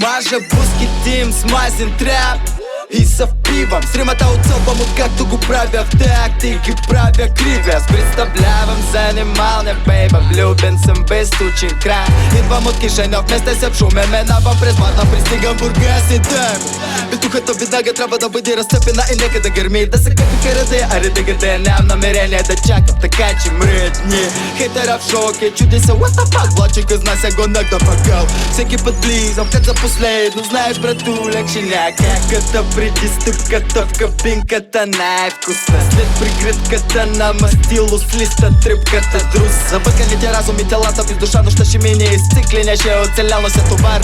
Мажа буските им с мазен тряп и се впивам с римата, отцъпвам откакто го правя в такт и ги правя криви. Аз представлявам за анималния бейба, влюбен съм без тучен край. Идвам от Кишинев, вместе се в Шумен, минавам през Варна, пристигам Бургас и дъм. Битухата веднага трябва да бъде разцепена и нека да гърми, да се като карате. Аре да гърде, нямам намерение да чакам, така че мръдни. Хейтера в шок е, чуди се, what the fuck, влачика знай се го нъгда пъкъл. Всеки път влизам, кът за последно, знаеш братулек, че някаката преди стъпката в кабинката най-вкусна. След прикритката на мастило с листа тръпката друз. Забъканите разум и телата в душа, но ще ще мине изциклене, ще е оцеляно се товар.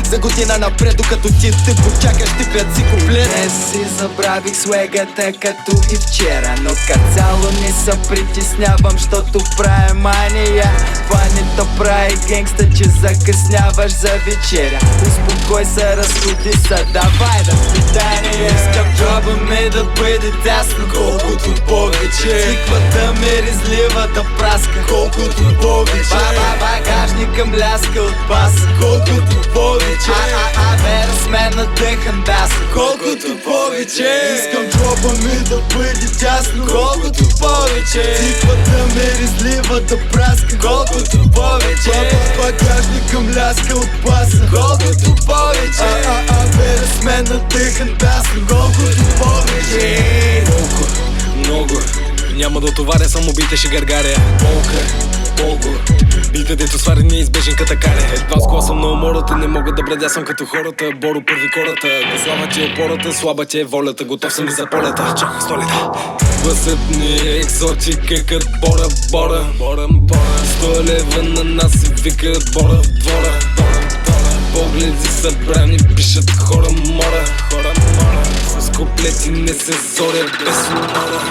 За година напред, докато ти тъпо чакаш, ти пят си куплет. Днес си забравих свегата като и вчера, но кацало не се притеснявам, защото правя мания. Фанито прави генгста, че закъсняваш за вечеря. Успокой се, разходи се, давай да свидание. Искам джоба ми да бъде тясно, колкото повече. Циквата ми разлива да праска, колкото повече. Багажника мляска от паса, колкото повече. Вера с мен надъхан даса, колкото повече. Искам джоба ми да бъде тясно, колкото повече. Циквата ми разлива да праска, колкото повече. Багажника мляска от паса, колкото повече. Вера с мен надъхан даса, колкото повече. Колко, много, няма да отоваря, само бите ще гаргаря. Колко, бите дето свари неизбежен катакаря. Едва с гласа на умората, не мога да бредясам като хората. Боро първи кората, слаба ти е опората, слаба ти е волята. Готов съм и за полета, чаках столета. Гласът ми е екзотика кът Бора. 100 лева на нас и викат Бора в двора. Погледи събрани, пишат хора мора. С куплети не се зоря без умора.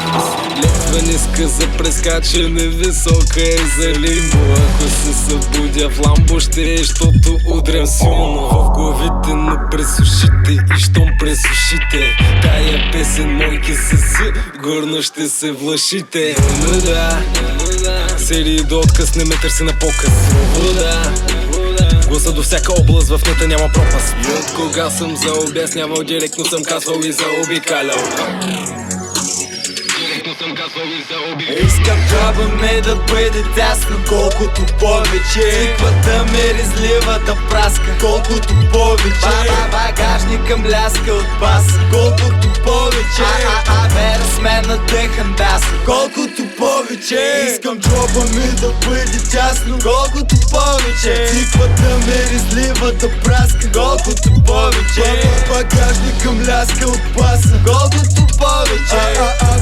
Летва ниска за прескачане, висока е за лимбо. Ако се събудя в ламбо, ще е, защото удрям силно в главите, но през ушите и щом през ушите. Тая песен мойки със сигурно ще се влашите. Но да, серии до отказ, не ме търси на показ. Свобода, гласа до всяка област, в нета няма пропаст. И от кога съм заобяснявал, директно съм казвал и заобикалял. Искам джоба ми да бъде тясно, колкото повече. Циквата ми разлива да праска, колкото повече. Багажника мляска от паса, колкото повече. Вера с мен надъхан даса, колкото повече. Искам джоба ми да бъде тясно, колкото повече. Циквата ми разлива да праска, колкото повече. Багажника мляска от паса, колкото повече.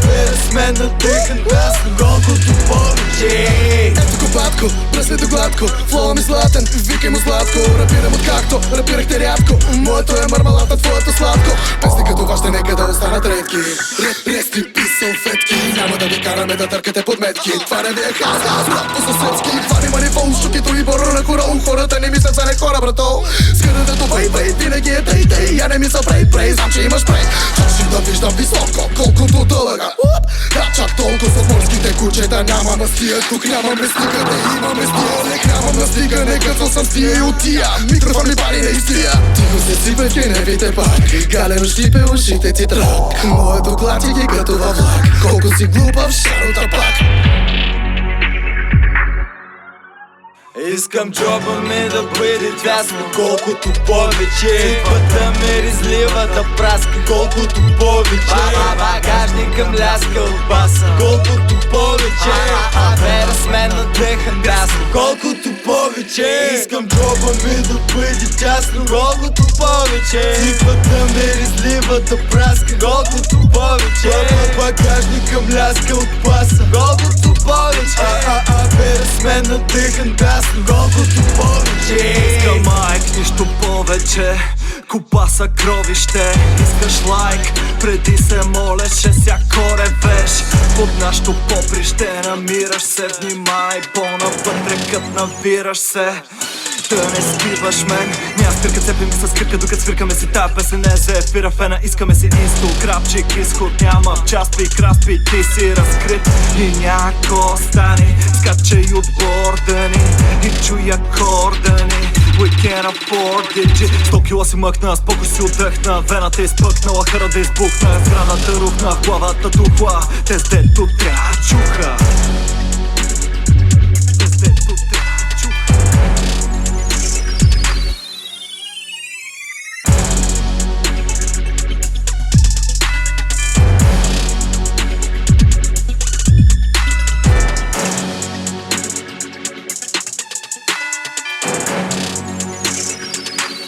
Вера с мен надъхан даса, колкото повече. Ето го батко, пръснето гладко, флоу ми златен, викай му Златко. Рапирам откакто, рапирахте рядко, моето е мармалата, твоето сладко. Песни като вашите нека да останат редки. Рести салфетки, няма да ви караме да търкате подметки. Това не ви е хаз, рап по съседски. Фани манифол, шутито и боро на корол. Хората не мислят за не хора, брато. Скърдето бей, винаги е дей. Я не мисля прей, знам, че имаш прей. Чаши да виждам високо, колкото дълъга. Чак толкова с морските кучета, няма мастия. Тук нямаме стигане, имаме стиене. Нямам настигане, като съм с тия и от тия. Микрофон ми пари не изтия. Тихо се сипе в геневите пак, галено щипе ушите ти трак. Моето клати ги като във влак, колко си глупав шарота пак. Искам джоба ми да бъде тясно, колкото повече. Циквата ми разлива да праска, колкото повече. Багажника мляска от баса, колкото повече. Вера с мен надъхан даса, колкото повече. Искам джоба ми да бъде тясно, колкото повече. Циквата ми разлива да праска, колкото повече. Багажника мляска от баса, колкото повече. Вера с мен надъхан даса, колкото повече. Искам майк, нищо повече. Купа съкровище, искаш лайк, преди се молеше всяко ревеш. Под нашото поприще намираш се, внимай по-навътре кът навираш се. Да не скриваш мен, няма спирка, цепим с скирка, докато свиркаме си тая песен е за ефира фена. Искаме си инсто, крапчик, изход няма в час, пик, разпи, ти си разкрит и няко стани. Скачай от борда ни и чуй акорда ни. can't afford it. 100 кила си мъкна, спокой си отдъхна. Вената изпъкнала, хара да избухна. Сградата рухна, в главата тухла. Тез дето трябва чуха.